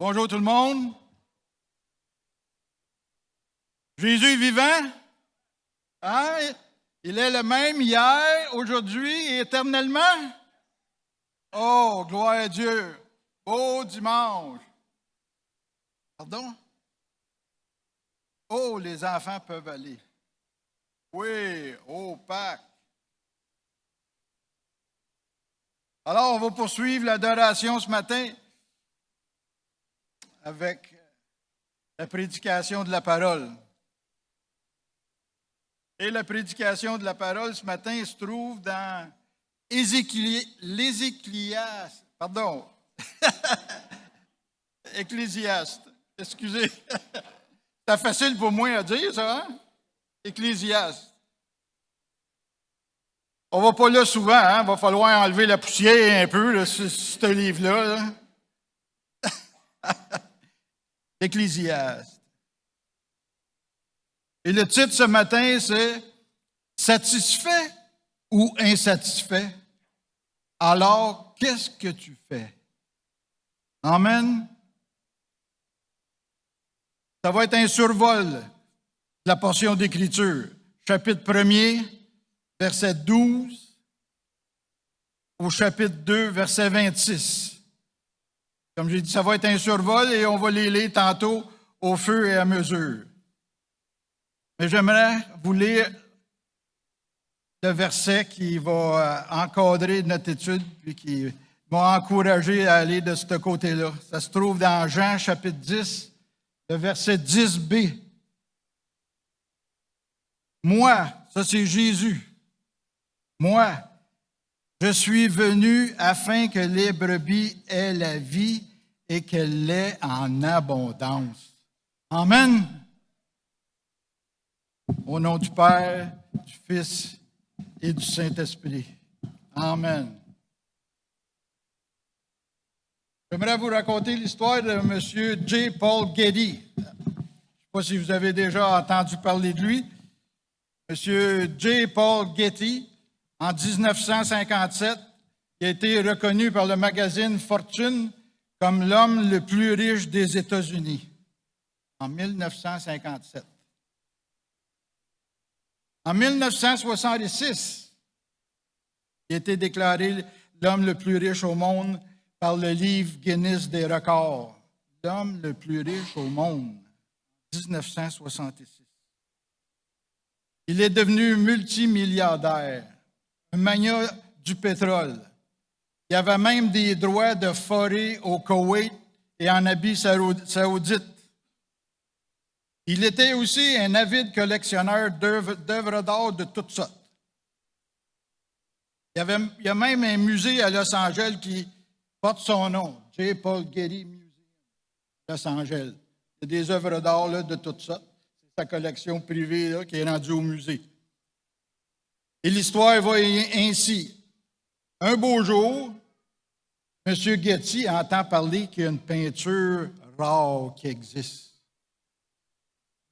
Bonjour tout le monde. Jésus est vivant. Hein? Il est le même hier, aujourd'hui et éternellement. Oh, gloire à Dieu. Beau dimanche. Pardon? Oh, les enfants peuvent aller. Oui, au Pâques. Alors, on va poursuivre l'adoration ce matin avec la prédication de la parole. Et la prédication de la parole ce matin se trouve dans l'Ézéchiaste. Pardon. Ecclésiaste. Excusez. C'est facile pour moi à dire, ça, hein? Ecclésiaste. On va pas là souvent, hein? Il va falloir enlever la poussière un peu, là, ce livre-là. Là. Ecclésiaste. Et le titre ce matin, c'est « Satisfait ou insatisfait? Alors, qu'est-ce que tu fais? » Amen. Ça va être un survol de la portion d'Écriture. Chapitre 1er, verset 12, au chapitre 2, verset 26. Comme j'ai dit, ça va être un survol et on va les lire tantôt au fur et à mesure. Mais j'aimerais vous lire le verset qui va encadrer notre étude puis qui va encourager à aller de ce côté-là. Ça se trouve dans Jean, chapitre 10, le verset 10b. Moi, ça c'est Jésus, moi, je suis venu afin que les brebis aient la vie et qu'elle l'ait en abondance. Amen. Au nom du Père, du Fils et du Saint-Esprit. Amen. J'aimerais vous raconter l'histoire de M. J. Paul Getty. Je ne sais pas si vous avez déjà entendu parler de lui. M. J. Paul Getty, en 1957, qui a été reconnu par le magazine Fortune comme l'homme le plus riche des États-Unis. En 1957. En 1966, il a été déclaré l'homme le plus riche au monde par le livre Guinness des records. L'homme le plus riche au monde, 1966. Il est devenu multimilliardaire, un magnat du pétrole. Il avait même des droits de forer au Koweït et en Arabie saoudite. Il était aussi un avide collectionneur d'œuvres d'art de toutes sortes. Il y a même un musée à Los Angeles qui porte son nom, J. Paul Getty Museum, Los Angeles. Il y a des œuvres d'art là, de toutes sortes. C'est sa collection privée là, qui est rendue au musée. Et l'histoire va ainsi. Un beau jour, M. Getty entend parler qu'il y a une peinture rare qui existe.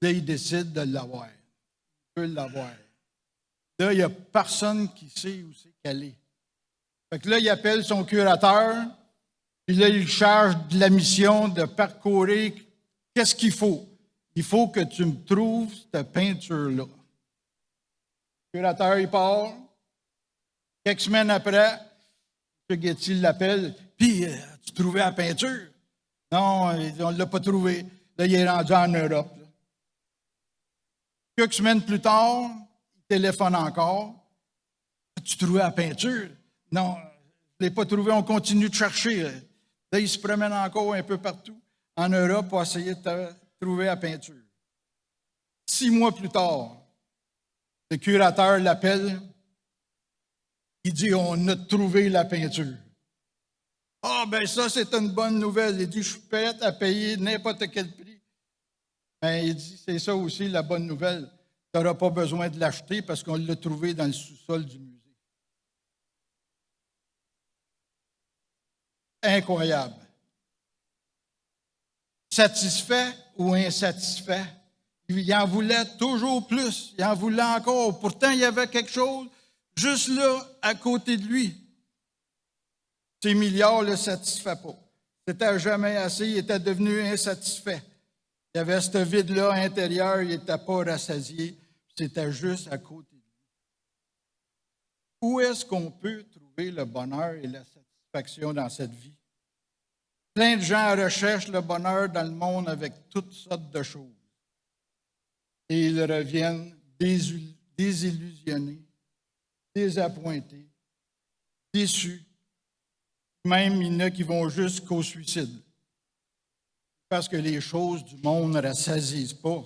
Là, il décide de l'avoir. Il veut l'avoir. Là, il n'y a personne qui sait où c'est qu'elle est. Fait que là, il appelle son curateur, puis là, il charge de la mission de parcourir qu'est-ce qu'il faut. Il faut que tu me trouves cette peinture-là. Le curateur, il part. Quelques semaines après, M. Getty l'appelle. Puis, tu trouvais la peinture? Non, on ne l'a pas trouvé. Là, il est rendu en Europe. Là. Quelques semaines plus tard, il téléphone encore. Tu trouvais la peinture? Non, je ne l'ai pas trouvé. On continue de chercher. Là, il se promène encore un peu partout en Europe pour essayer de trouver la peinture. 6 mois plus tard, le curateur l'appelle. Il dit, on a trouvé la peinture. Ah, ben ça, c'est une bonne nouvelle. Il dit, je suis prêt à payer n'importe quel prix. Mais il dit, c'est ça aussi la bonne nouvelle. Tu n'auras pas besoin de l'acheter parce qu'on l'a trouvé dans le sous-sol du musée. Incroyable. Satisfait ou insatisfait? Il en voulait toujours plus. Il en voulait encore. Pourtant, il y avait quelque chose juste là, à côté de lui. Ces milliards ne le satisfait pas. C'était jamais assez, il était devenu insatisfait. Il y avait ce vide-là intérieur, il n'était pas rassasié, c'était juste à côté de lui. Où est-ce qu'on peut trouver le bonheur et la satisfaction dans cette vie? Plein de gens recherchent le bonheur dans le monde avec toutes sortes de choses. Et ils reviennent désillusionnés, désappointés, déçus. Même, il y en a qui vont jusqu'au suicide. Parce que les choses du monde ne rassasisent pas.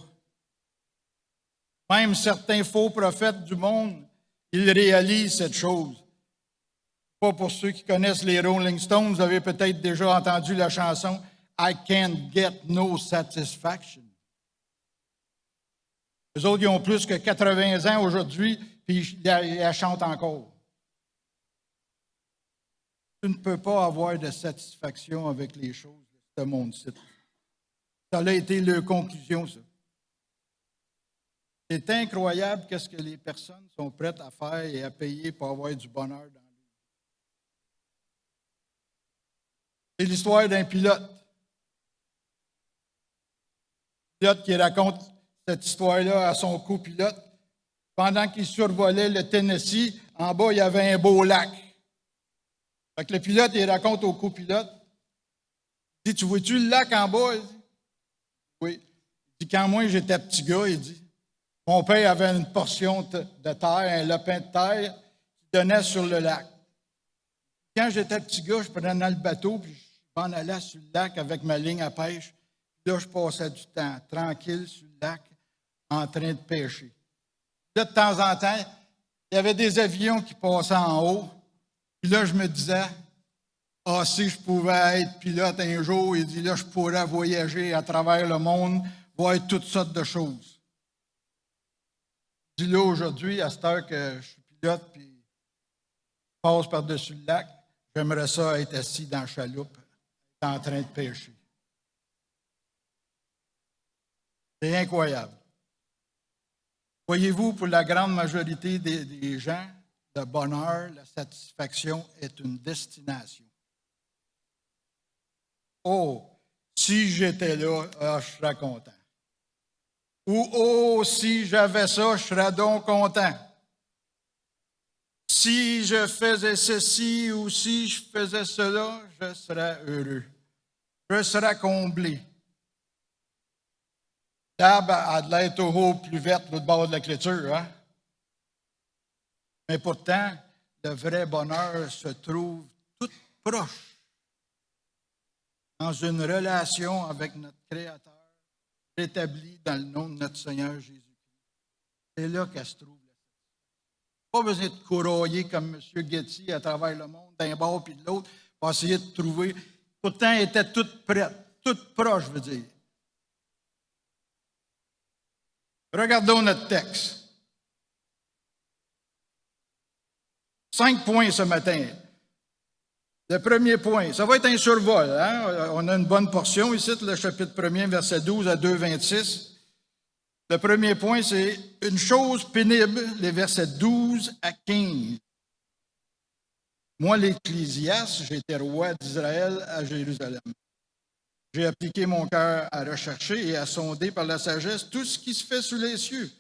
Même certains faux prophètes du monde, ils réalisent cette chose. Pas pour ceux qui connaissent les Rolling Stones, vous avez peut-être déjà entendu la chanson « I can't get no satisfaction ». Eux autres, ils ont plus que 80 ans aujourd'hui, puis ils la chantent encore. Tu ne peux pas avoir de satisfaction avec les choses de ce monde-ci. Ça a été leur conclusion, ça. C'est incroyable qu'est-ce que les personnes sont prêtes à faire et à payer pour avoir du bonheur dans leur vie. C'est l'histoire d'un pilote. Un pilote qui raconte cette histoire-là à son copilote. Pendant qu'il survolait le Tennessee, en bas, il y avait un beau lac. Fait que le pilote, il raconte au copilote. Il dit, tu vois-tu le lac en bas? Il dit, oui. Il dit, quand moi j'étais petit gars, il dit, mon père avait une portion de terre, un lopin de terre qui donnait sur le lac. Quand j'étais petit gars, je prenais le bateau, puis je m'en allais sur le lac avec ma ligne à pêche. Là, je passais du temps tranquille sur le lac, en train de pêcher. Là, de temps en temps, il y avait des avions qui passaient en haut. Puis là, je me disais, ah, si je pouvais être pilote un jour, il dit, là, je pourrais voyager à travers le monde, voir toutes sortes de choses. Je dis là, aujourd'hui, à cette heure que je suis pilote, puis je passe par-dessus le lac, j'aimerais ça être assis dans la chaloupe, en train de pêcher. C'est incroyable. Voyez-vous, pour la grande majorité des gens, le bonheur, la satisfaction est une destination. Oh, si j'étais là, je serais content. Ou, oh, si j'avais ça, je serais donc content. Si je faisais ceci ou si je faisais cela, je serais heureux. Je serais comblé. L'herbe a de l'air toujours plus verte au bord de la clôture, hein? Mais pourtant, le vrai bonheur se trouve tout proche, dans une relation avec notre Créateur, établie dans le nom de notre Seigneur Jésus-Christ. C'est là qu'elle se trouve. Pas besoin de courailler comme M. Getty à travers le monde, d'un bord puis de l'autre, pour essayer de trouver. Pourtant, elle était toute prête, toute proche, je veux dire. Regardons notre texte. 5 points ce matin. Le premier point, ça va être un survol. Hein? On a une bonne portion ici, le chapitre 1er, verset 12 à 2, 26. Le premier point, c'est une chose pénible, les versets 12 à 15. Moi, l'Ecclésiaste, j'étais roi d'Israël à Jérusalem. J'ai appliqué mon cœur à rechercher et à sonder par la sagesse tout ce qui se fait sous les cieux.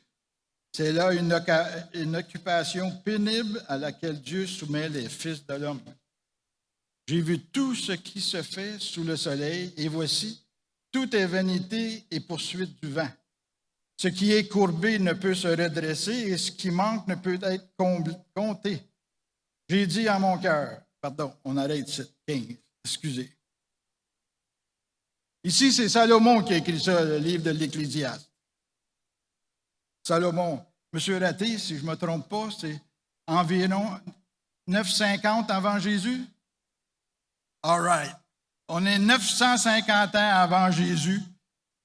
C'est là une occupation pénible à laquelle Dieu soumet les fils de l'homme. J'ai vu tout ce qui se fait sous le soleil, et voici, tout est vanité et poursuite du vent. Ce qui est courbé ne peut se redresser, et ce qui manque ne peut être compté. J'ai dit à mon cœur, pardon, on arrête ici, 15, excusez. Ici, c'est Salomon qui a écrit ça, le livre de l'Ecclésiaste. Salomon, M. Raté, si je ne me trompe pas, c'est environ 950 avant Jésus. All right. On est 950 ans avant Jésus.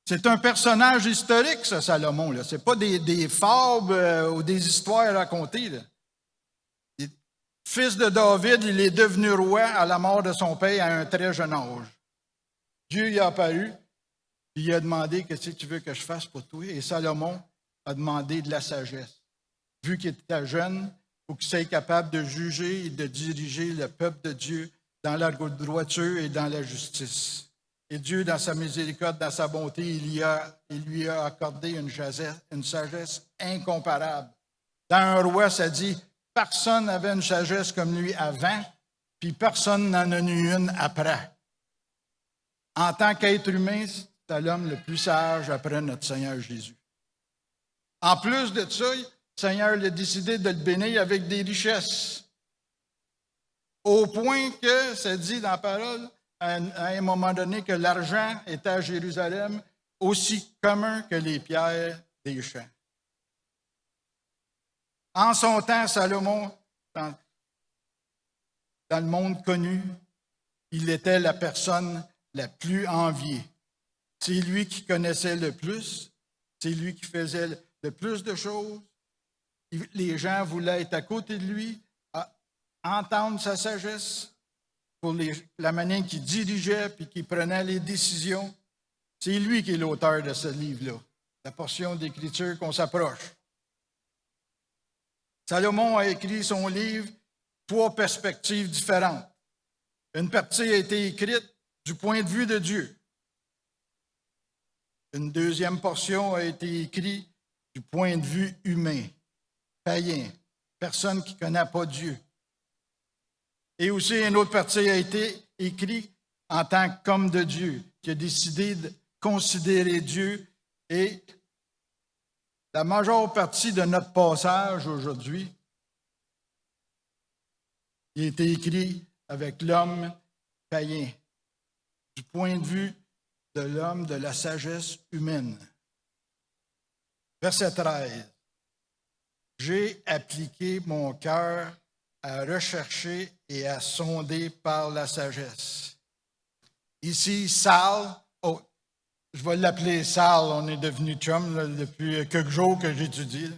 C'est un personnage historique, ça, Salomon. Ce n'est pas des fables ou des histoires racontées. Là. Fils de David, il est devenu roi à la mort de son père à un très jeune âge. Dieu y a apparu, il a demandé « Qu'est-ce que tu veux que je fasse pour toi? » Et Salomon a demandé de la sagesse. Vu qu'il était jeune, il faut qu'il soit capable de juger et de diriger le peuple de Dieu dans la droiture et dans la justice. Et Dieu, dans sa miséricorde, dans sa bonté, il lui a accordé une sagesse incomparable. Dans un roi, ça dit, personne n'avait une sagesse comme lui avant, puis personne n'en a eu une après. En tant qu'être humain, c'est l'homme le plus sage après notre Seigneur Jésus. En plus de ça, le Seigneur a décidé de le bénir avec des richesses. Au point que, ça dit dans la parole, à un moment donné, que l'argent était à Jérusalem aussi commun que les pierres des champs. En son temps, Salomon, dans le monde connu, il était la personne la plus enviée. C'est lui qui connaissait le plus, c'est lui qui faisait le plus de choses. Les gens voulaient être à côté de lui, entendre sa sagesse pour la manière qu'il dirigeait puis qu'il prenait les décisions. C'est lui qui est l'auteur de ce livre-là, la portion d'Écriture qu'on s'approche. Salomon a écrit son livre 3 perspectives différentes. Une partie a été écrite du point de vue de Dieu. Une deuxième portion a été écrite du point de vue humain, païen, personne qui ne connaît pas Dieu. Et aussi, une autre partie a été écrite en tant qu'homme de Dieu, qui a décidé de considérer Dieu. Et la majeure partie de notre passage aujourd'hui, il a été écrit avec l'homme païen, du point de vue de l'homme, de la sagesse humaine. Verset 13. J'ai appliqué mon cœur à rechercher et à sonder par la sagesse. Ici, Saul, je vais l'appeler Saul, on est devenu chum là, depuis quelques jours que j'étudie.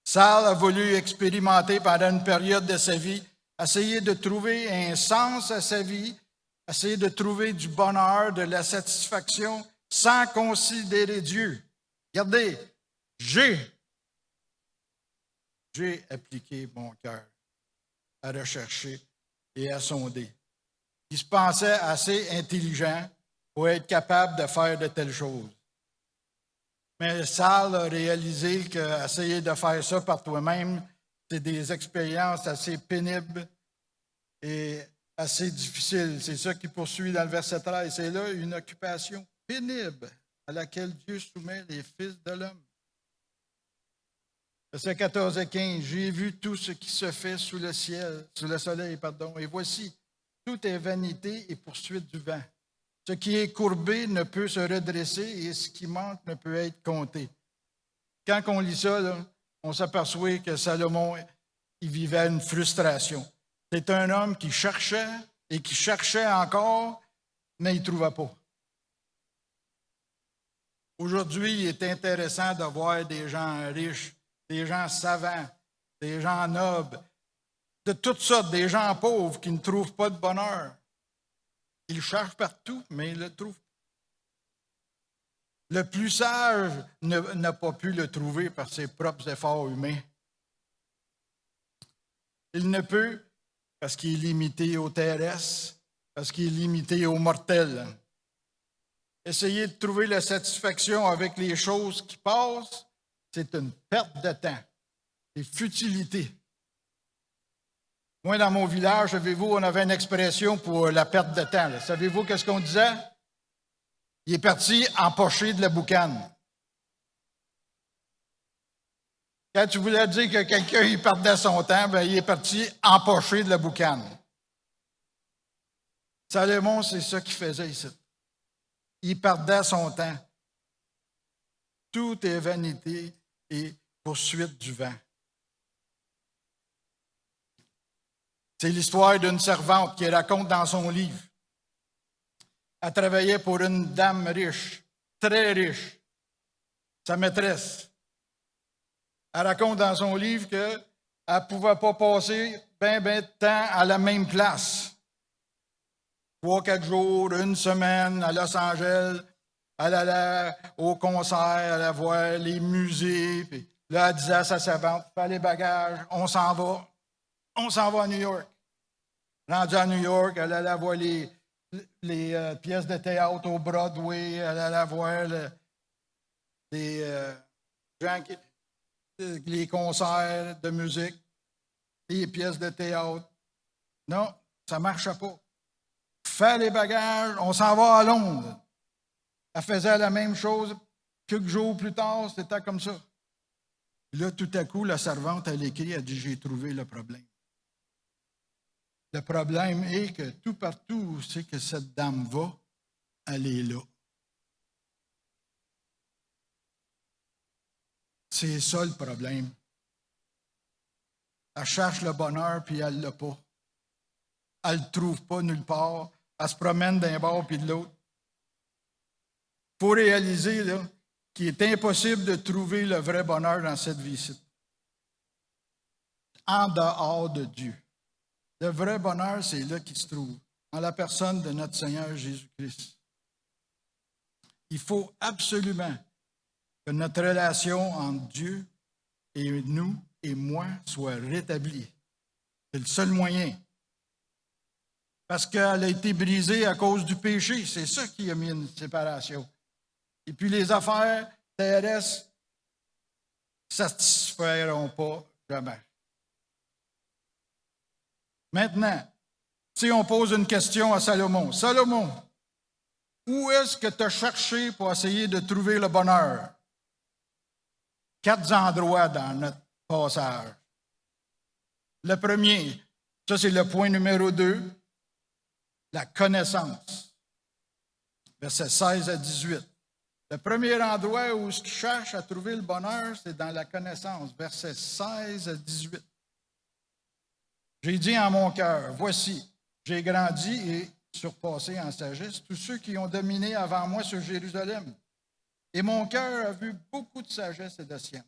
Saul a voulu expérimenter pendant une période de sa vie, essayer de trouver un sens à sa vie, essayer de trouver du bonheur, de la satisfaction, sans considérer Dieu. Regardez, j'ai appliqué mon cœur à rechercher et à sonder. Il se pensait assez intelligent pour être capable de faire de telles choses. Mais Saul a réalisé qu'essayer de faire ça par toi-même, c'est des expériences assez pénibles et assez difficiles. C'est ça qui poursuit dans le verset 13. C'est là une occupation pénible à laquelle Dieu soumet les fils de l'homme. Verset 14 et 15. J'ai vu tout ce qui se fait sous le soleil, et voici, tout est vanité et poursuite du vent. Ce qui est courbé ne peut se redresser et ce qui manque ne peut être compté. Quand on lit ça, là, on s'aperçoit que Salomon, il vivait une frustration. C'est un homme qui cherchait et qui cherchait encore, mais il ne trouvait pas. Aujourd'hui, il est intéressant de voir des gens riches, des gens savants, des gens nobles, de toutes sortes, des gens pauvres qui ne trouvent pas de bonheur. Ils cherchent partout, mais ils ne le trouvent pas. Le plus sage n'a pas pu le trouver par ses propres efforts humains. Il ne peut parce qu'il est limité au terrestre, parce qu'il est limité au mortel. Essayer de trouver la satisfaction avec les choses qui passent, c'est une perte de temps, c'est futilité. Moi, dans mon village, savez-vous, on avait une expression pour la perte de temps. Là. Savez-vous qu'est-ce qu'on disait? Il est parti empocher de la boucane. Quand tu voulais dire que quelqu'un il perdait son temps, bien, il est parti empocher de la boucane. Salomon, c'est ça qu'il faisait ici. Il perdait son temps. Tout est vanité et poursuite du vent. C'est l'histoire d'une servante qui raconte dans son livre. Elle travaillait pour une dame riche, très riche, sa maîtresse. Elle raconte dans son livre qu'elle ne pouvait pas passer bien de temps à la même place. 3-4 jours, une semaine à Los Angeles, elle allait au concert, elle allait voir les musées. Puis là, elle disait à sa servante, fais les bagages, on s'en va à New York. Rendue à New York, elle allait voir les pièces de théâtre au Broadway, elle allait voir les gens les concerts de musique, les pièces de théâtre. Non, ça ne marchait pas. Fait les bagages, on s'en va à Londres. Elle faisait la même chose. Quelques jours plus tard, c'était comme ça. Puis là, tout à coup, la servante, elle écrit, elle dit, j'ai trouvé le problème. Le problème est que tout partout où c'est que cette dame va, elle est là. C'est ça le problème. Elle cherche le bonheur, puis elle ne l'a pas. Elle ne le trouve pas nulle part. Elle se promène d'un bord puis de l'autre. Il faut réaliser là, qu'il est impossible de trouver le vrai bonheur dans cette vie-ci. En dehors de Dieu. Le vrai bonheur, c'est là qu'il se trouve, en la personne de notre Seigneur Jésus-Christ. Il faut absolument que notre relation entre Dieu et nous et moi soit rétablie. C'est le seul moyen. Parce qu'elle a été brisée à cause du péché. C'est ça qui a mis une séparation. Et puis les affaires terrestres ne satisferont pas jamais. Maintenant, si on pose une question à Salomon, Salomon, où est-ce que tu as cherché pour essayer de trouver le bonheur? 4 endroits dans notre passage. Le premier, ça c'est le point numéro 2, la connaissance. Versets 16 à 18. Le premier endroit où ce qui cherche à trouver le bonheur, c'est dans la connaissance. Versets 16 à 18. J'ai dit en mon cœur, voici, j'ai grandi et surpassé en sagesse tous ceux qui ont dominé avant moi sur Jérusalem. Et mon cœur a vu beaucoup de sagesse et de science.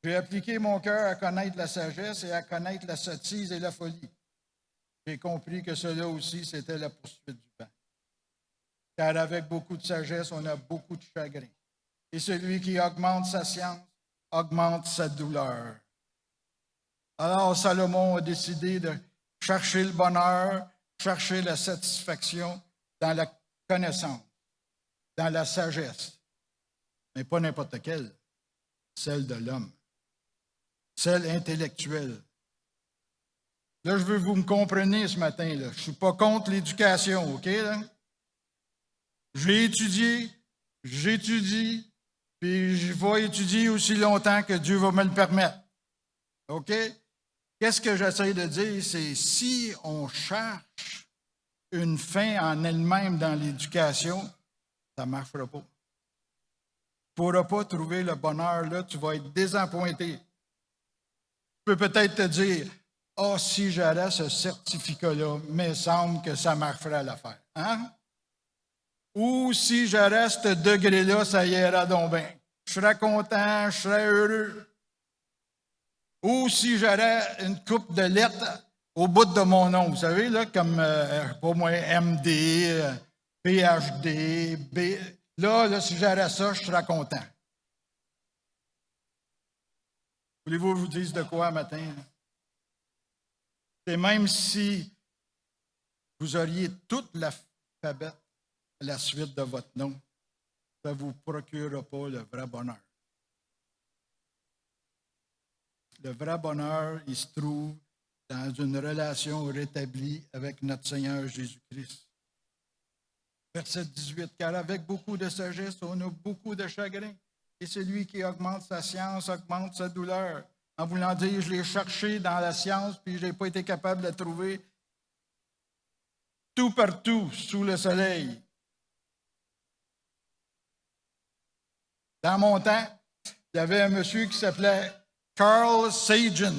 J'ai appliqué mon cœur à connaître la sagesse et à connaître la sottise et la folie. J'ai compris que cela aussi, c'était la poursuite du vent. Car avec beaucoup de sagesse, on a beaucoup de chagrin. Et celui qui augmente sa science augmente sa douleur. Alors Salomon a décidé de chercher le bonheur, chercher la satisfaction dans la connaissance, dans la sagesse. Mais pas n'importe quelle, celle de l'homme, celle intellectuelle. Là, je veux que vous me compreniez ce matin. Là. Je ne suis pas contre l'éducation, OK? Là? J'ai étudié, j'étudie, puis je vais étudier aussi longtemps que Dieu va me le permettre. OK? Qu'est-ce que j'essaie de dire? C'est si on cherche une fin en elle-même dans l'éducation, ça ne marchera pas. Tu ne pourras pas trouver le bonheur là, tu vas être désappointé. Tu peux peut-être te dire, « Ah, si j'aurais ce certificat-là, mais il semble que ça marcherait à l'affaire. Hein? » Ou si j'aurais ce degré-là, ça irait donc bien. Je serais content, je serais heureux. Ou si j'aurais une coupe de lettres au bout de mon nom, vous savez, là, comme, pas moi, MD, PhD, B. Là, si j'aurais ça, je serais content. Voulez-vous que je vous dise de quoi matin? C'est même si vous auriez toute l'alphabet à la suite de votre nom, ça ne vous procurera pas le vrai bonheur. Le vrai bonheur, il se trouve dans une relation rétablie avec notre Seigneur Jésus-Christ. Verset 18, « Car avec beaucoup de sagesse, on a beaucoup de chagrin. Et celui qui augmente sa science augmente sa douleur. » En voulant dire, je l'ai cherché dans la science, puis je n'ai pas été capable de la trouver tout partout sous le soleil. Dans mon temps, il y avait un monsieur qui s'appelait Carl Sagan.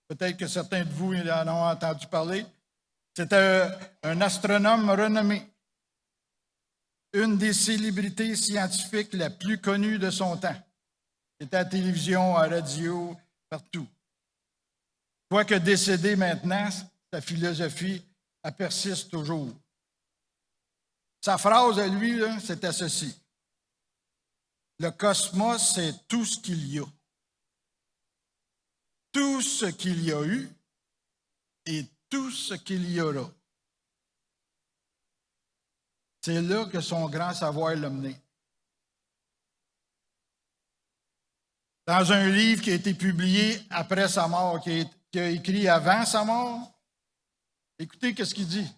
Peut-être que certains de vous en ont entendu parler. C'était un astronome renommé. Une des célébrités scientifiques la plus connue de son temps. Il était à la télévision, à la radio, partout. Quoique décédé maintenant, sa philosophie, elle persiste toujours. Sa phrase à lui, là, c'était ceci. Le cosmos, c'est tout ce qu'il y a. Tout ce qu'il y a eu et tout ce qu'il y aura. C'est là que son grand savoir l'a mené. Dans un livre qui a été publié après sa mort, qui a écrit avant sa mort, écoutez ce qu'il dit.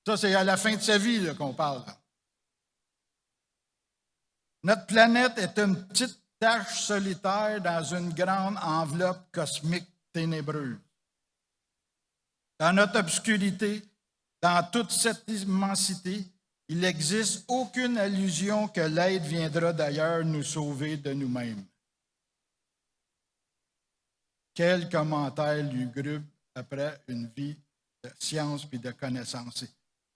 Ça, c'est à la fin de sa vie là, qu'on parle. Notre planète est une petite tache solitaire dans une grande enveloppe cosmique ténébreuse. Dans notre obscurité, dans toute cette immensité, il n'existe aucune allusion que l'aide viendra d'ailleurs nous sauver de nous-mêmes. Quel commentaire lugubre après une vie de science et de connaissance.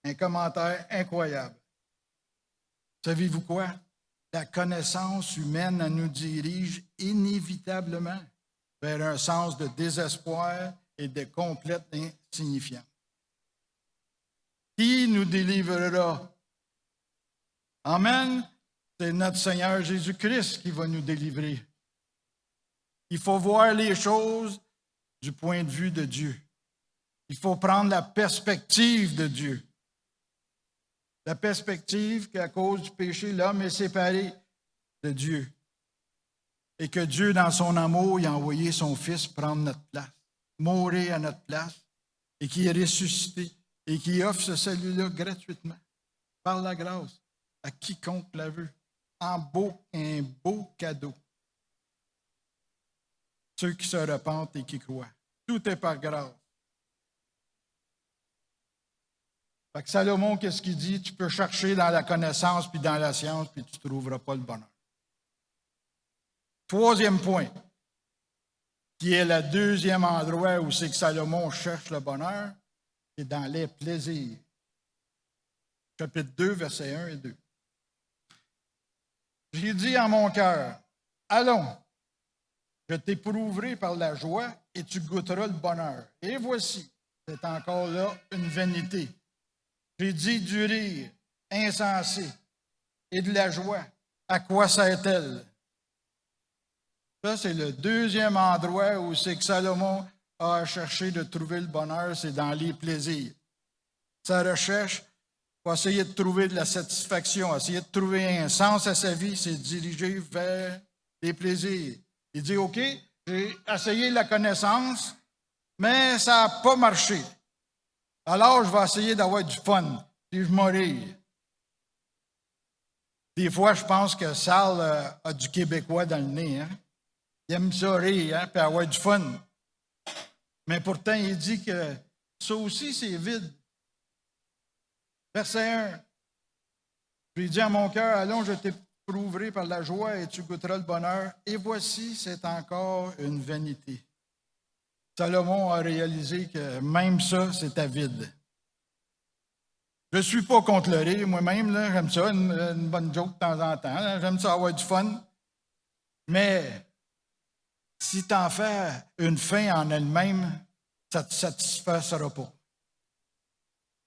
Un commentaire incroyable. Savez-vous quoi? La connaissance humaine nous dirige inévitablement vers un sens de désespoir et de complète insignifiance. Qui nous délivrera? Amen. C'est notre Seigneur Jésus-Christ qui va nous délivrer. Il faut voir les choses du point de vue de Dieu. Il faut prendre la perspective de Dieu. La perspective qu'à cause du péché, l'homme est séparé de Dieu. Et que Dieu, dans son amour, il a envoyé son Fils prendre notre place, mourir à notre place, et qui est ressuscité, et qui offre ce salut-là gratuitement, par la grâce, à quiconque la veut, un beau cadeau. Ceux qui se repentent et qui croient. Tout est par grâce. Fait que Salomon, qu'est-ce qu'il dit? Tu peux chercher dans la connaissance puis dans la science, puis tu ne trouveras pas le bonheur. Troisième point, qui est le deuxième endroit où c'est que Salomon cherche le bonheur, c'est dans les plaisirs. Chapitre 2, versets 1 et 2. J'ai dit en mon cœur, allons, je t'éprouverai par la joie et tu goûteras le bonheur. Et voici, c'est encore là une vanité. J'ai dit du rire insensé et de la joie. À quoi sert-elle? Ça, c'est le deuxième endroit où c'est que Salomon a cherché de trouver le bonheur, c'est dans les plaisirs. Sa recherche pour essayer de trouver de la satisfaction, essayer de trouver un sens à sa vie, c'est diriger vers les plaisirs. Il dit, OK, j'ai essayé la connaissance, mais ça n'a pas marché. Alors, je vais essayer d'avoir du fun, puis je m'enrire. Des fois, je pense que Sal a du Québécois dans le nez. Hein? Il aime ça rire, hein, puis avoir du fun. Mais pourtant, il dit que ça aussi, c'est vide. Verset 1. J'ai dit à mon cœur, allons, je t'éprouverai par la joie et tu goûteras le bonheur. Et voici, c'est encore une vanité. Salomon a réalisé que même ça, c'était vide. Je ne suis pas contre le rire, moi-même, là, j'aime ça, une bonne joke de temps en temps. Là, j'aime ça avoir du fun. Mais si tu en fais une fin en elle-même, ça ne te satisfera pas.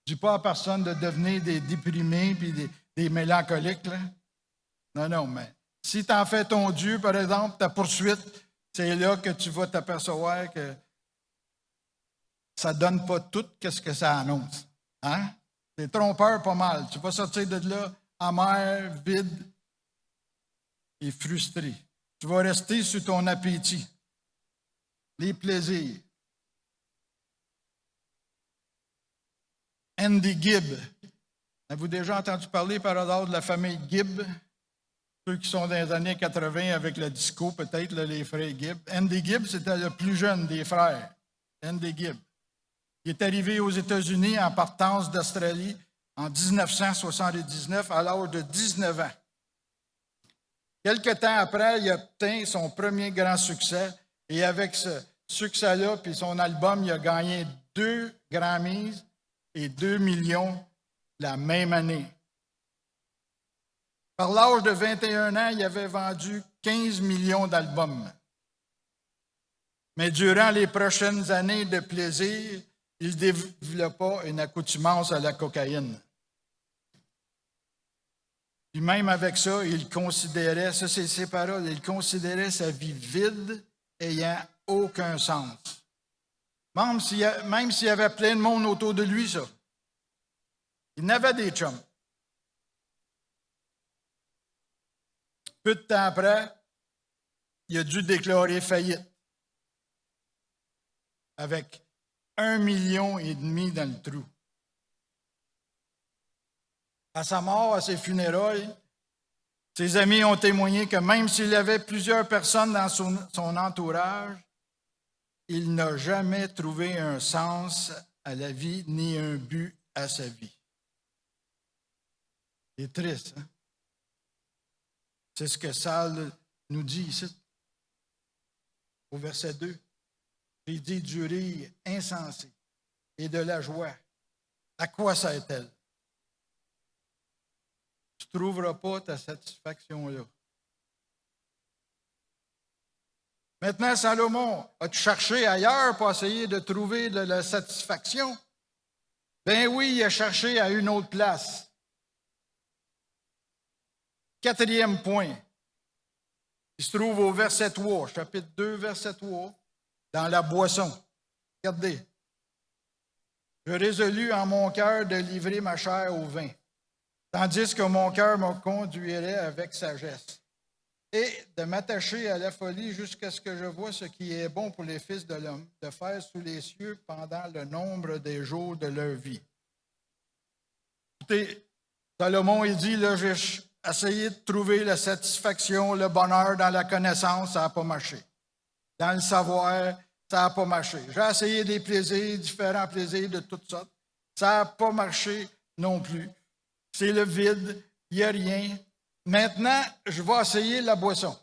Je ne dis pas à personne de devenir des déprimés et des mélancoliques. Là. Non, mais si tu en fais ton Dieu, par exemple, ta poursuite, c'est là que tu vas t'apercevoir que ça ne donne pas tout ce que ça annonce. Hein? C'est trompeur pas mal. Tu vas sortir de là amer, vide et frustré. Tu vas rester sur ton appétit, les plaisirs. Andy Gibb. Avez-vous déjà entendu parler par hasard de la famille Gibb? Ceux qui sont dans les années 80 avec le disco, peut-être, là, les frères Gibb. Andy Gibb, c'était le plus jeune des frères. Andy Gibb. Il est arrivé aux États-Unis en partance d'Australie en 1979 à l'âge de 19 ans. Quelque temps après, il a obtint son premier grand succès et avec ce succès-là puis son album, il a gagné 2 Grammys et 2 millions la même année. Par l'âge de 21 ans, il avait vendu 15 millions d'albums. Mais durant les prochaines années de plaisir, il développa une accoutumance à la cocaïne. Puis même avec ça, il considérait, ça c'est ses paroles, il considérait sa vie vide, ayant aucun sens. Même s'il y avait plein de monde autour de lui, ça. Il n'avait des chums. Peu de temps après, il a dû déclarer faillite avec 1,5 million dans le trou. À sa mort, à ses funérailles, ses amis ont témoigné que même s'il y avait plusieurs personnes dans son entourage, il n'a jamais trouvé un sens à la vie ni un but à sa vie. C'est triste, hein? C'est ce que Saul nous dit ici, au verset 2. J'ai dit du rire insensé et de la joie. À quoi ça est-elle? Tu ne trouveras pas ta satisfaction là. Maintenant, Salomon, as-tu cherché ailleurs pour essayer de trouver de la satisfaction? Ben oui, il a cherché à une autre place. 4e point, il se trouve au verset 3, chapitre 2, verset 3, dans la boisson. Regardez. Je résolus en mon cœur de livrer ma chair au vin, tandis que mon cœur me conduirait avec sagesse, et de m'attacher à la folie jusqu'à ce que je voie ce qui est bon pour les fils de l'homme, de faire sous les cieux pendant le nombre des jours de leur vie. Écoutez, Salomon, il dit, là, j'ai essayé de trouver la satisfaction, le bonheur dans la connaissance, ça n'a pas marché. Dans le savoir, ça n'a pas marché. J'ai essayé des plaisirs, différents plaisirs de toutes sortes. Ça n'a pas marché non plus. C'est le vide, il n'y a rien. Maintenant, je vais essayer la boisson.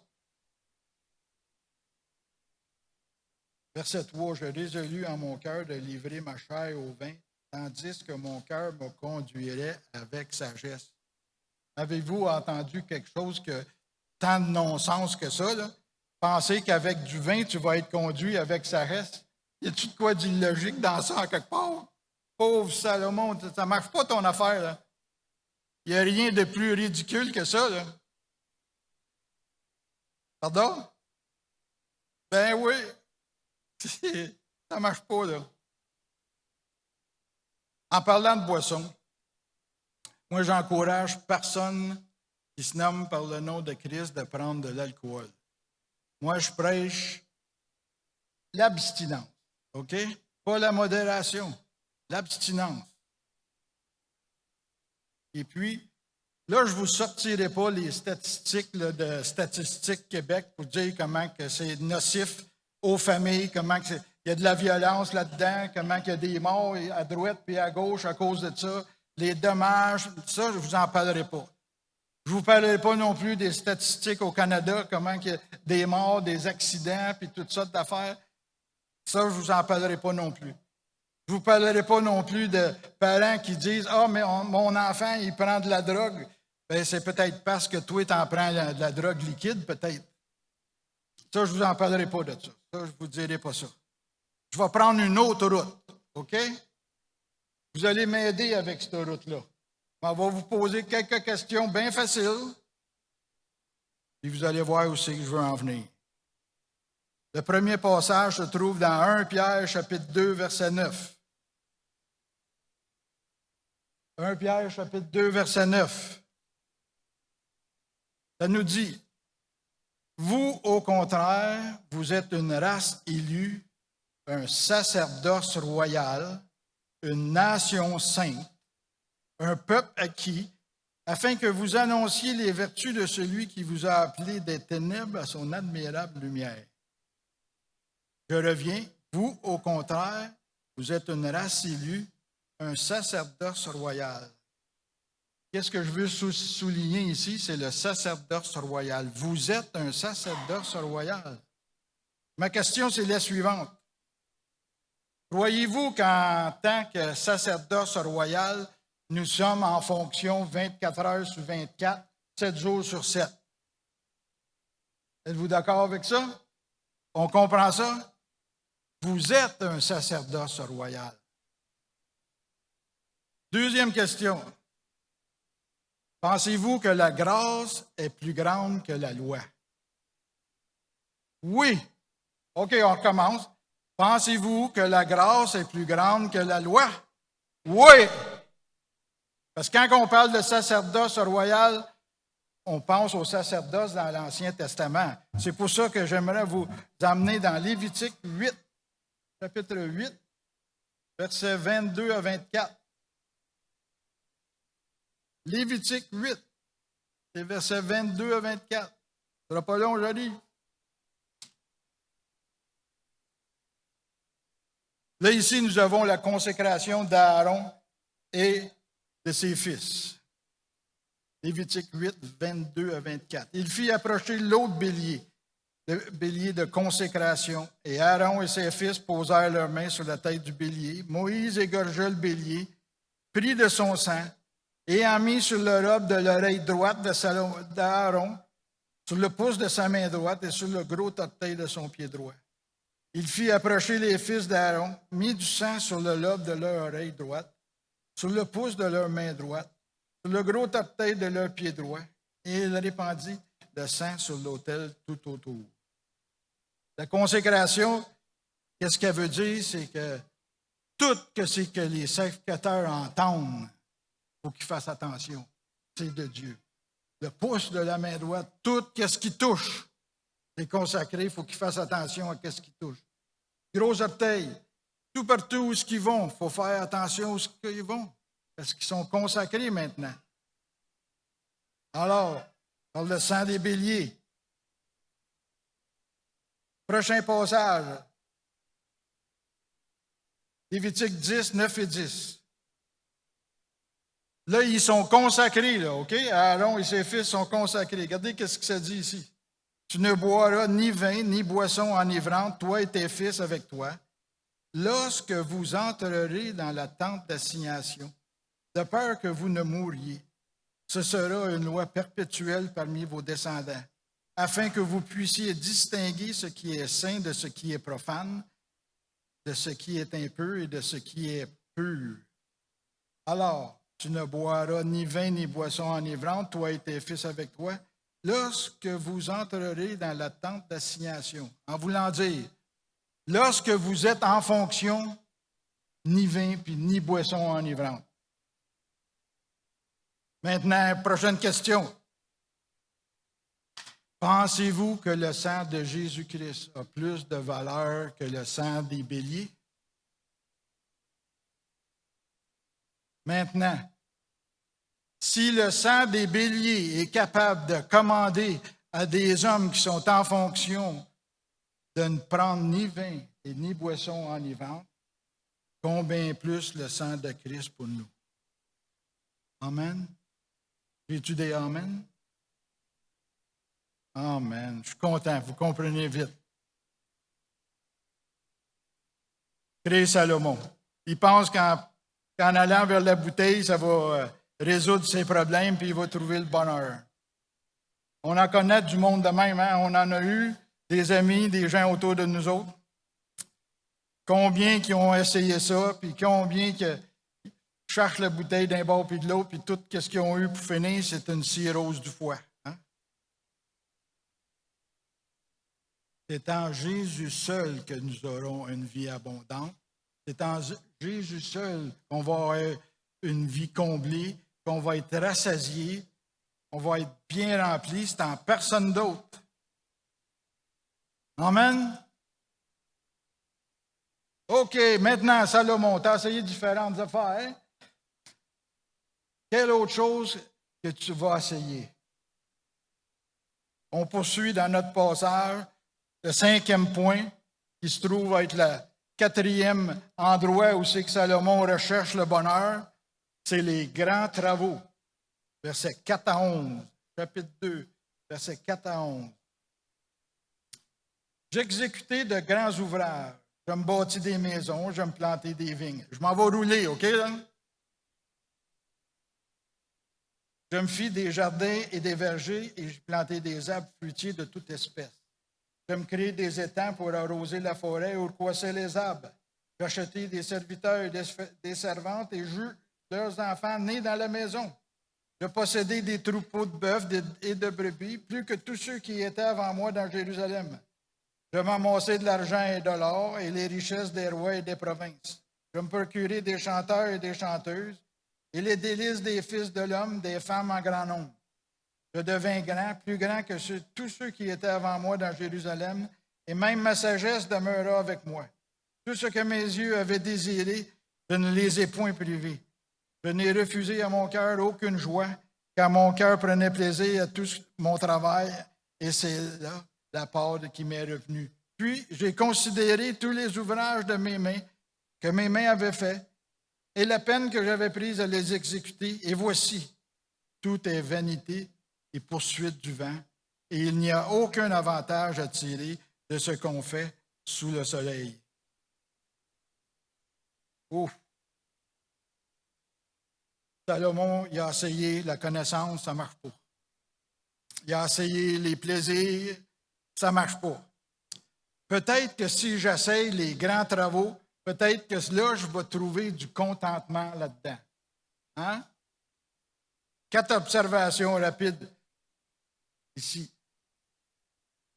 Verset 3, je résolus en mon cœur de livrer ma chair au vin, tandis que mon cœur me conduirait avec sagesse. Avez-vous entendu quelque chose que tant de non-sens que ça, là? Penser qu'avec du vin, tu vas être conduit avec sagesse? Y a-tu de quoi d'illogique dans ça, en quelque part? Pauvre Salomon, ça ne marche pas ton affaire, là. Il n'y a rien de plus ridicule que ça, là. Pardon? Ben oui. Ça ne marche pas, là. En parlant de boisson, moi, j'encourage personne qui se nomme par le nom de Christ de prendre de l'alcool. Moi, je prêche l'abstinence, OK? Pas la modération, l'abstinence. Et puis, là, je ne vous sortirai pas les statistiques là, de Statistique Québec pour dire comment que c'est nocif aux familles, comment que il y a de la violence là-dedans, comment il y a des morts à droite puis à gauche à cause de ça, les dommages, ça, je ne vous en parlerai pas. Je ne vous parlerai pas non plus des statistiques au Canada, comment il y a des morts, des accidents, puis toutes sortes d'affaires. Ça, je ne vous en parlerai pas non plus. Je ne vous parlerai pas non plus de parents qui disent « Ah, mais mon enfant, il prend de la drogue. » Bien, c'est peut-être parce que toi, tu en prends de la drogue liquide, peut-être. Ça, je ne vous en parlerai pas de ça. Ça, je ne vous dirai pas ça. Je vais prendre une autre route, OK? Vous allez m'aider avec cette route-là. On va vous poser quelques questions bien faciles, puis vous allez voir où c'est que je veux en venir. Le premier passage se trouve dans 1 Pierre, chapitre 2, verset 9. 1 Pierre, chapitre 2, verset 9. Ça nous dit, « Vous, au contraire, vous êtes une race élue, un sacerdoce royal, une nation sainte, un peuple acquis, afin que vous annonciez les vertus de celui qui vous a appelé des ténèbres à son admirable lumière. Je reviens, vous, au contraire, vous êtes une race élue, un sacerdoce royal. » Qu'est-ce que je veux souligner ici? C'est le sacerdoce royal. Vous êtes un sacerdoce royal. Ma question, c'est la suivante. Croyez-vous qu'en tant que sacerdoce royal, nous sommes en fonction 24 heures sur 24, 7 jours sur 7? Êtes-vous d'accord avec ça? On comprend ça? Vous êtes un sacerdoce royal. Deuxième question. Pensez-vous que la grâce est plus grande que la loi? Oui. OK, on recommence. Pensez-vous que la grâce est plus grande que la loi? Oui! Parce que quand on parle de sacerdoce royal, on pense au sacerdoce dans l'Ancien Testament. C'est pour ça que j'aimerais vous amener dans Lévitique 8, chapitre 8, versets 22 à 24. Lévitique 8, c'est versets 22 à 24. Ce ne sera pas long, je lis. Là, ici, nous avons la consécration d'Aaron et de ses fils. Lévitique 8, 22 à 24. Il fit approcher l'autre bélier, le bélier de consécration, et Aaron et ses fils posèrent leurs mains sur la tête du bélier. Moïse égorgea le bélier, prit de son sang, et en mit sur le robe de l'oreille droite d'Aaron, sur le pouce de sa main droite et sur le gros orteil de son pied droit. Il fit approcher les fils d'Aaron, mit du sang sur le lobe de leur oreille droite, sur le pouce de leur main droite, sur le gros orteil de leur pied droit, et il répandit le sang sur l'autel tout autour. La consécration, qu'est-ce qu'elle veut dire? C'est que tout ce que les sacrificateurs entendent, il faut qu'ils fassent attention. C'est de Dieu. Le pouce de la main droite, tout ce qui touche, c'est consacré, il faut qu'ils fassent attention à ce qui touche. Gros orteil, tout partout où ils vont, il faut faire attention où ils vont, parce qu'ils sont consacrés maintenant. Alors, par le sang des béliers. Prochain passage. Lévitique 10, 9 et 10. Là, ils sont consacrés, là, OK? Aaron et ses fils sont consacrés. Regardez ce que ça dit ici. Tu ne boiras ni vin, ni boisson enivrante, toi et tes fils avec toi, lorsque vous entrerez dans la tente d'assignation, de peur que vous ne mouriez. Ce sera une loi perpétuelle parmi vos descendants, afin que vous puissiez distinguer ce qui est saint de ce qui est profane, de ce qui est impur et de ce qui est pur. Alors, tu ne boiras ni vin ni boisson enivrante, toi et tes fils avec toi, lorsque vous entrerez dans la tente d'assignation. En voulant dire, lorsque vous êtes en fonction, ni vin puis ni boisson enivrante. Maintenant, prochaine question. Pensez-vous que le sang de Jésus-Christ a plus de valeur que le sang des béliers? Maintenant, si le sang des béliers est capable de commander à des hommes qui sont en fonction de ne prendre ni vin et ni boisson enivrante, combien plus le sang de Christ pour nous? Amen. J'ai-tu des amen? Amen. Je suis content, vous comprenez vite. Créé Salomon. Il pense qu'en allant vers la bouteille, ça va résoudre ses problèmes puis il va trouver le bonheur. On en connaît du monde de même, hein? On en a eu des amis, des gens autour de nous autres. Combien qui ont essayé ça, puis combien qui cherchent la bouteille d'un bord puis de l'autre, puis tout ce qu'ils ont eu pour finir, c'est une cirrhose du foie. Hein? C'est en Jésus seul que nous aurons une vie abondante. C'est en Jésus seul qu'on va avoir une vie comblée, qu'on va être rassasié, on va être bien rempli. C'est en personne d'autre. Amen. OK, maintenant, Salomon, tu as essayé différentes affaires. Hein? Quelle autre chose que tu vas essayer? On poursuit dans notre passage le 5e point, qui se trouve être le 4e endroit où c'est que Salomon recherche le bonheur, c'est les grands travaux. Versets 4 à 11, chapitre 2, versets 4 à 11. J'exécutais de grands ouvrages. Je me bâtis des maisons, je me planter des vignes. Je m'en vais rouler, OK? Là? Je me fis des jardins et des vergers et je plantai des arbres fruitiers de toute espèce. Je me créai des étangs pour arroser la forêt ou coisser les arbres. J'achetai des serviteurs et des servantes et j'eus leurs enfants nés dans la maison. Je possédais des troupeaux de bœufs et de brebis, plus que tous ceux qui étaient avant moi dans Jérusalem. Je vais m'amasser de l'argent et de l'or et les richesses des rois et des provinces. Je vais me procurer des chanteurs et des chanteuses et les délices des fils de l'homme, des femmes en grand nombre. Je devins grand, plus grand que tous ceux qui étaient avant moi dans Jérusalem, et même ma sagesse demeura avec moi. Tout ce que mes yeux avaient désiré, je ne les ai point privés. Je n'ai refusé à mon cœur aucune joie, car mon cœur prenait plaisir à tout mon travail, et c'est là la part qui m'est revenue. Puis j'ai considéré tous les ouvrages de mes mains, que mes mains avaient faits, et la peine que j'avais prise à les exécuter, et voici, tout est vanité et poursuite du vent, et il n'y a aucun avantage à tirer de ce qu'on fait sous le soleil. Ouf! Salomon, il a essayé la connaissance, ça ne marche pas. Il a essayé les plaisirs, ça ne marche pas. Peut-être que si j'essaye les grands travaux, peut-être que là, je vais trouver du contentement là-dedans. Hein? 4 observations rapides ici.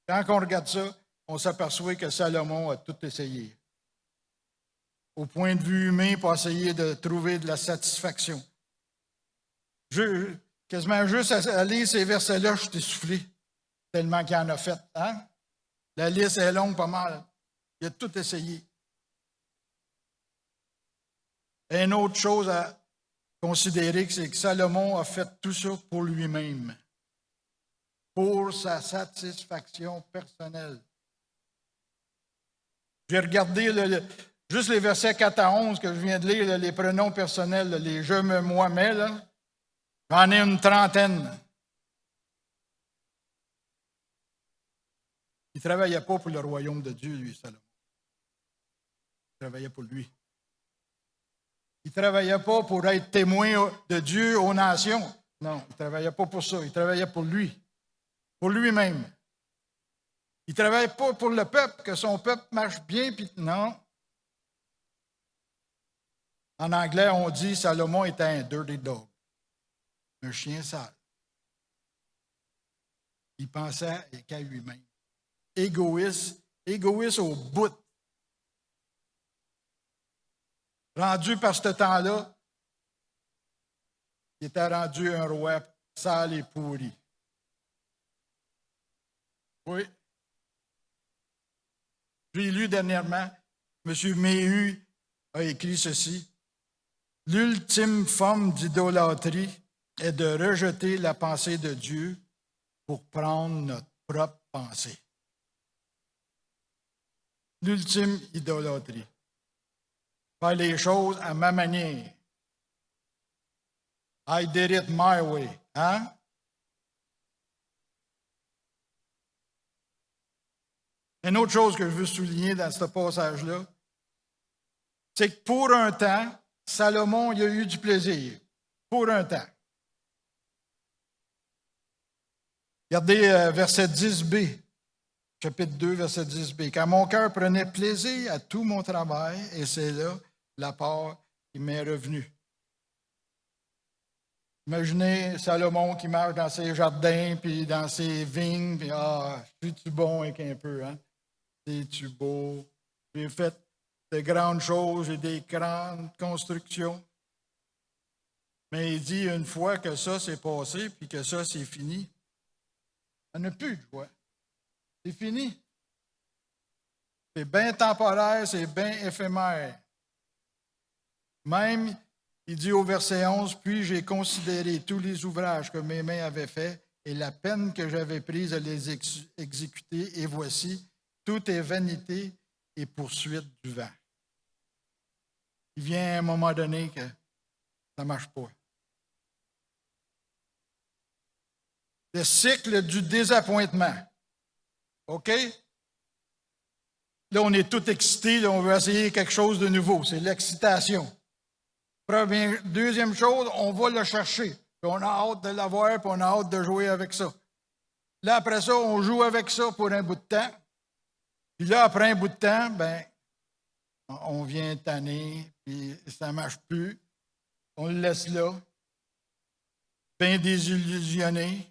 Quand on regarde ça, on s'aperçoit que Salomon a tout essayé. Au point de vue humain, pour essayer de trouver de la satisfaction. Quasiment juste à lire ces versets-là, je suis essoufflé, tellement qu'il en a fait. Hein? La liste est longue, pas mal. Il a tout essayé. Et une autre chose à considérer, c'est que Salomon a fait tout ça pour lui-même, pour sa satisfaction personnelle. J'ai regardé juste les versets 4 à 11 que je viens de lire, les pronoms personnels, les je, me, moi, mais, là. J'en ai une trentaine. Il ne travaillait pas pour le royaume de Dieu, lui, Salomon. Il travaillait pour lui. Il ne travaillait pas pour être témoin de Dieu aux nations. Non, il ne travaillait pas pour ça. Il travaillait pour lui, pour lui-même. Il ne travaillait pas pour le peuple, que son peuple marche bien, puis non. En anglais, on dit Salomon était un dirty dog, un chien sale. Il pensait qu'à lui-même. Égoïste au bout. Rendu par ce temps-là, il était rendu un roi sale et pourri. Oui. J'ai lu dernièrement, M. Méhu a écrit ceci. L'ultime forme d'idolâtrie est de rejeter la pensée de Dieu pour prendre notre propre pensée. L'ultime idolâtrie. Faire les choses à ma manière. I did it my way. Hein? Une autre chose que je veux souligner dans ce passage-là, c'est que pour un temps, Salomon il a eu du plaisir. Pour un temps. Regardez verset 10b, chapitre 2, verset 10b. Car mon cœur prenait plaisir à tout mon travail, et c'est là la part qui m'est revenue. Imaginez Salomon qui marche dans ses jardins, puis dans ses vignes, puis suis-tu bon avec un peu, hein? C'est-tu beau? J'ai fait de grandes choses, j'ai des grandes constructions. Mais il dit, une fois que ça s'est passé, puis que ça c'est fini, il n'y en a plus de joie. C'est fini. C'est bien temporaire, c'est bien éphémère. Même, il dit au verset 11, « Puis j'ai considéré tous les ouvrages que mes mains avaient faits et la peine que j'avais prise à les exécuter, et voici, tout est vanité et poursuite du vent. » Il vient à un moment donné que ça ne marche pas. Le cycle du désappointement. OK? Là, on est tout excité, là, on veut essayer quelque chose de nouveau. C'est l'excitation. Deuxième chose, on va le chercher. Puis on a hâte de l'avoir, puis on a hâte de jouer avec ça. Là, après ça, on joue avec ça pour un bout de temps. Puis là, après un bout de temps, on vient tanner, puis ça ne marche plus. On le laisse là. Bien désillusionné,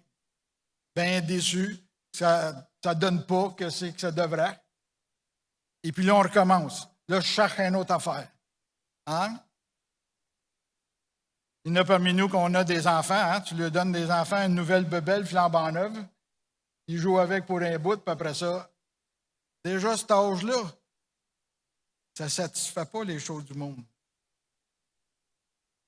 bien déçu. Ça ne donne pas que c'est que ça devrait. Et puis là, on recommence. Là, je cherche une autre affaire. Hein? Il y en a parmi nous qu'on a des enfants. Hein? Tu leur donnes des enfants une nouvelle bebelle flambant neuve. Ils jouent avec pour un bout, puis après ça, déjà, cet âge-là, ça ne satisfait pas les choses du monde.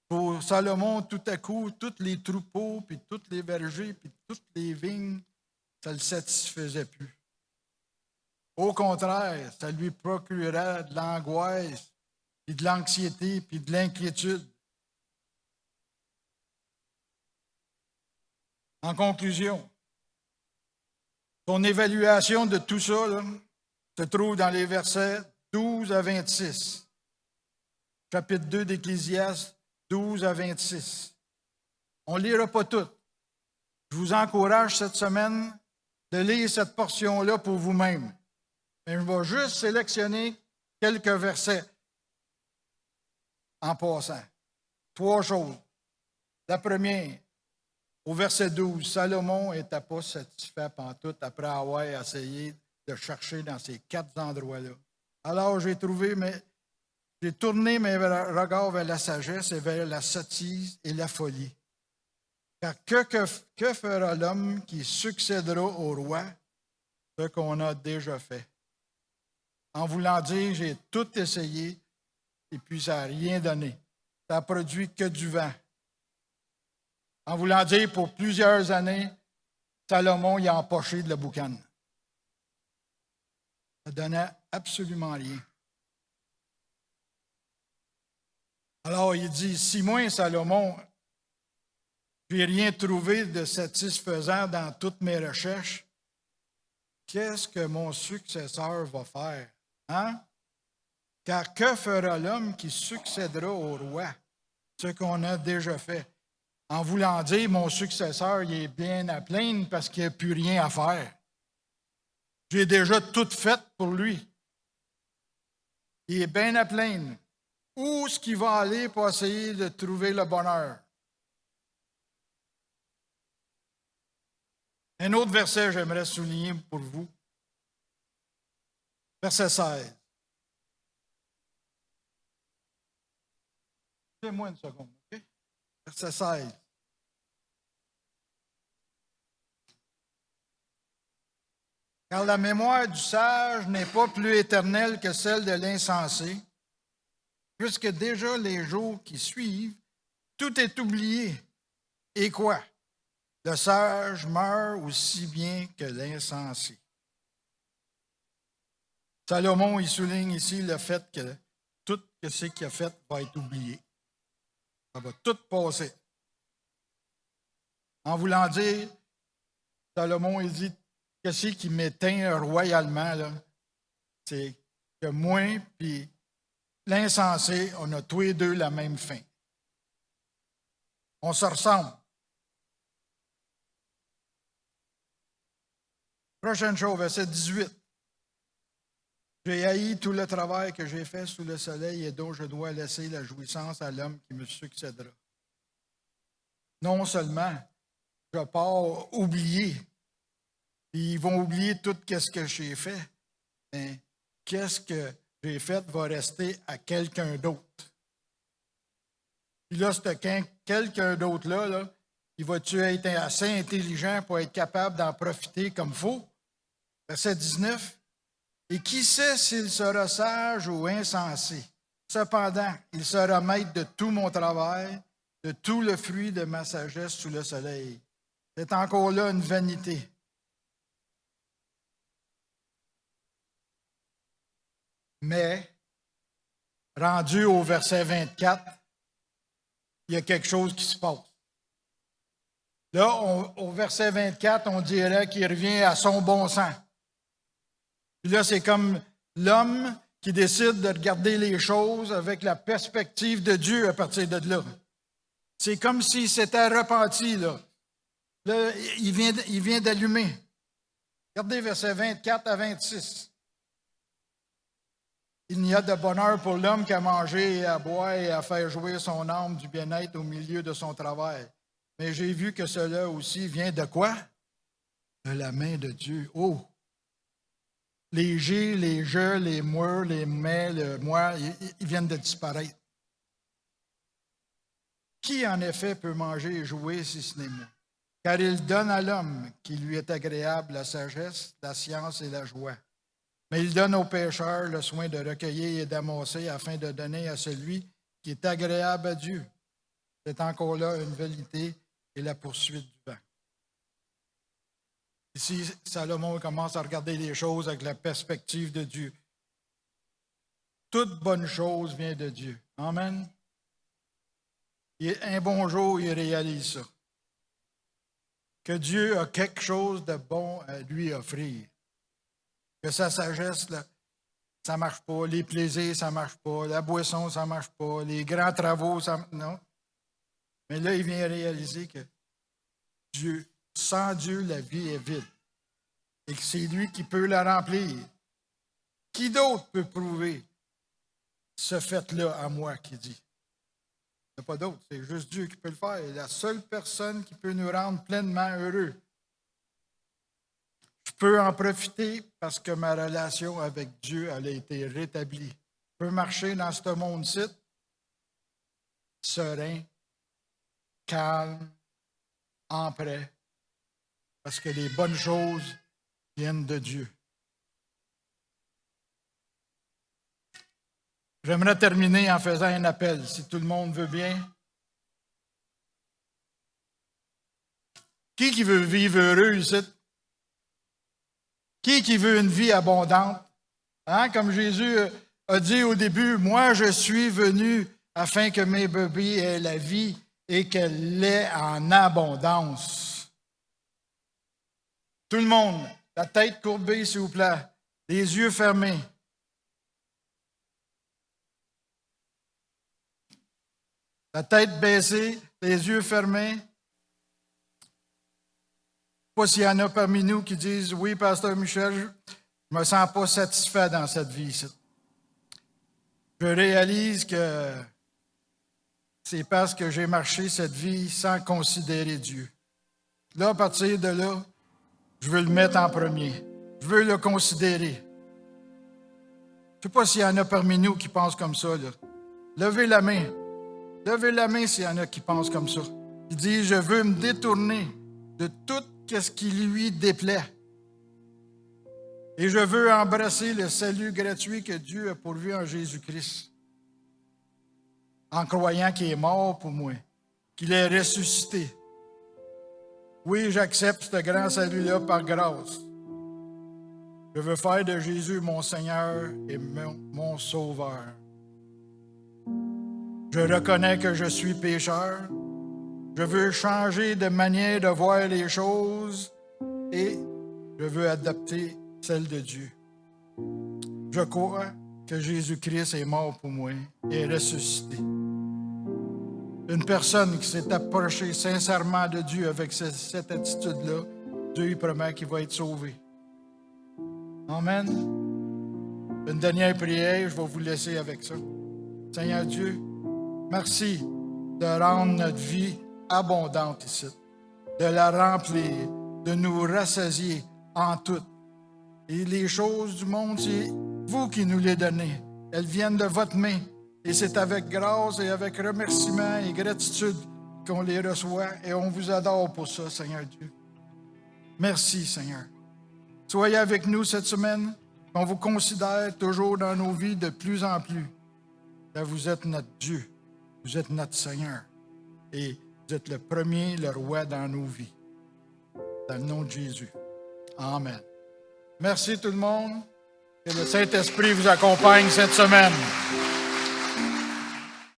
Pour Salomon, tout à coup, tous les troupeaux, puis tous les bergers, puis toutes les vignes, ça ne le satisfaisait plus. Au contraire, ça lui procurait de l'angoisse, puis de l'anxiété, puis de l'inquiétude. En conclusion, son évaluation de tout ça là, se trouve dans les versets 12 à 26, chapitre 2 d'Ecclésiaste, 12 à 26. On ne lira pas tout. Je vous encourage cette semaine de lire cette portion-là pour vous-même. Mais je vais juste sélectionner quelques versets en passant. 3 choses. La première, au verset 12, Salomon n'était pas satisfait pantoute après avoir essayé de chercher dans ces 4 endroits-là. Alors j'ai tourné mes regards vers la sagesse et vers la sottise et la folie. Car que fera l'homme qui succédera au roi? Ce qu'on a déjà fait. En voulant dire, j'ai tout essayé et puis ça n'a rien donné. Ça n'a produit que du vent. En voulant dire, pour plusieurs années, Salomon y a empoché de la boucane. Ça ne donnait absolument rien. Alors il dit, si moi, Salomon, je n'ai rien trouvé de satisfaisant dans toutes mes recherches, qu'est-ce que mon successeur va faire? Hein? Car que fera l'homme qui succédera au roi? Ce qu'on a déjà fait. En voulant dire, mon successeur, il est bien à plaindre parce qu'il n'y a plus rien à faire. J'ai déjà tout fait pour lui. Il est bien à plaindre. Où est-ce qu'il va aller pour essayer de trouver le bonheur? Un autre verset, j'aimerais souligner pour vous. Verset 16. Fais-moi une seconde, OK? Verset 16. Car la mémoire du sage n'est pas plus éternelle que celle de l'insensé, puisque déjà les jours qui suivent, tout est oublié. Et quoi? Le sage meurt aussi bien que l'insensé. Salomon, il souligne ici le fait que tout ce qu'il a fait va être oublié. Ça va tout passer. En voulant dire, Salomon, il dit, qu'est-ce qui m'éteint royalement, là? C'est que moi puis l'insensé, on a tous les deux la même fin. On se ressemble. Prochaine chose, verset 18. J'ai haï tout le travail que j'ai fait sous le soleil et dont je dois laisser la jouissance à l'homme qui me succédera. Non seulement je pars oublier, puis ils vont oublier tout ce que j'ai fait, mais qu'est-ce que j'ai fait va rester à quelqu'un d'autre. Puis là, ce quelqu'un d'autre-là, là, il va-tu être assez intelligent pour être capable d'en profiter comme il faut? Verset 19. Et qui sait s'il sera sage ou insensé? Cependant, il sera maître de tout mon travail, de tout le fruit de ma sagesse sous le soleil. C'est encore là une vanité. Mais, rendu au verset 24, il y a quelque chose qui se passe. Là, au verset 24, on dirait qu'il revient à son bon sens. Puis là, c'est comme l'homme qui décide de regarder les choses avec la perspective de Dieu à partir de là. C'est comme s'il s'était repenti, là. Là, il vient d'allumer. Regardez versets 24 à 26. Il n'y a de bonheur pour l'homme qu'à manger et à boire et à faire jouir son âme du bien-être au milieu de son travail. Mais j'ai vu que cela aussi vient de quoi? De la main de Dieu. Oh! les j'ai, les je, les moi, les mais, le moi, ils viennent de disparaître. Qui, en effet, peut manger et jouer si ce n'est moi? Car il donne à l'homme qui lui est agréable la sagesse, la science et la joie. Mais il donne aux pécheurs le soin de recueillir et d'amasser afin de donner à celui qui est agréable à Dieu. C'est encore là une vérité et la poursuite du vent. Ici, Salomon commence à regarder les choses avec la perspective de Dieu. Toute bonne chose vient de Dieu. Amen. Un bon jour, il réalise ça. Que Dieu a quelque chose de bon à lui offrir. Que sa sagesse, là, ça ne marche pas. Les plaisirs, ça ne marche pas. La boisson, ça ne marche pas. Les grands travaux, ça non. Mais là, il vient réaliser que Dieu, sans Dieu, la vie est vide. Et que c'est lui qui peut la remplir. Qui d'autre peut prouver ce fait-là à moi, qui dit? Il n'y a pas d'autre, c'est juste Dieu qui peut le faire. Il est la seule personne qui peut nous rendre pleinement heureux. Je peux en profiter parce que ma relation avec Dieu elle a été rétablie. Je peux marcher dans ce monde-ci serein, calme, en paix, parce que les bonnes choses viennent de Dieu. J'aimerais terminer en faisant un appel, si tout le monde veut bien. Qui veut vivre heureux ici? Qui veut une vie abondante? Hein? Comme Jésus a dit au début, « Moi, je suis venu afin que mes brebis aient la vie et qu'elle l'ait en abondance. » Tout le monde, la tête courbée, s'il vous plaît, les yeux fermés. La tête baissée, les yeux fermés. Je ne sais pas s'il y en a parmi nous qui disent « Oui, Pasteur Michel, je ne me sens pas satisfait dans cette vie-ci. » Je réalise que c'est parce que j'ai marché cette vie sans considérer Dieu. Là, à partir de là, je veux le mettre en premier. Je veux le considérer. Je ne sais pas s'il y en a parmi nous qui pensent comme ça. Là. Levez la main. Levez la main s'il y en a qui pensent comme ça. Il dit, je veux me détourner de tout ce qui lui déplaît. Et je veux embrasser le salut gratuit que Dieu a pourvu en Jésus-Christ. En croyant qu'il est mort pour moi, qu'il est ressuscité. Oui, j'accepte ce grand salut-là par grâce. Je veux faire de Jésus mon Seigneur et mon Sauveur. Je reconnais que je suis pécheur. Je veux changer de manière de voir les choses et je veux adopter celle de Dieu. Je crois que Jésus-Christ est mort pour moi et est ressuscité. Une personne qui s'est approchée sincèrement de Dieu avec cette attitude-là, Dieu lui promet qu'il va être sauvé. Amen. Une dernière prière, je vais vous laisser avec ça. Seigneur Dieu, merci de rendre notre vie abondante ici, de la remplir, de nous rassasier en tout. Et les choses du monde, c'est vous qui nous les donnez. Elles viennent de votre main. Et c'est avec grâce et avec remerciement et gratitude qu'on les reçoit. Et on vous adore pour ça, Seigneur Dieu. Merci, Seigneur. Soyez avec nous cette semaine. On vous considère toujours dans nos vies de plus en plus. Car vous êtes notre Dieu. Vous êtes notre Seigneur. Et vous êtes le premier, le roi dans nos vies. Dans le nom de Jésus. Amen. Merci tout le monde. Que le Saint-Esprit vous accompagne cette semaine.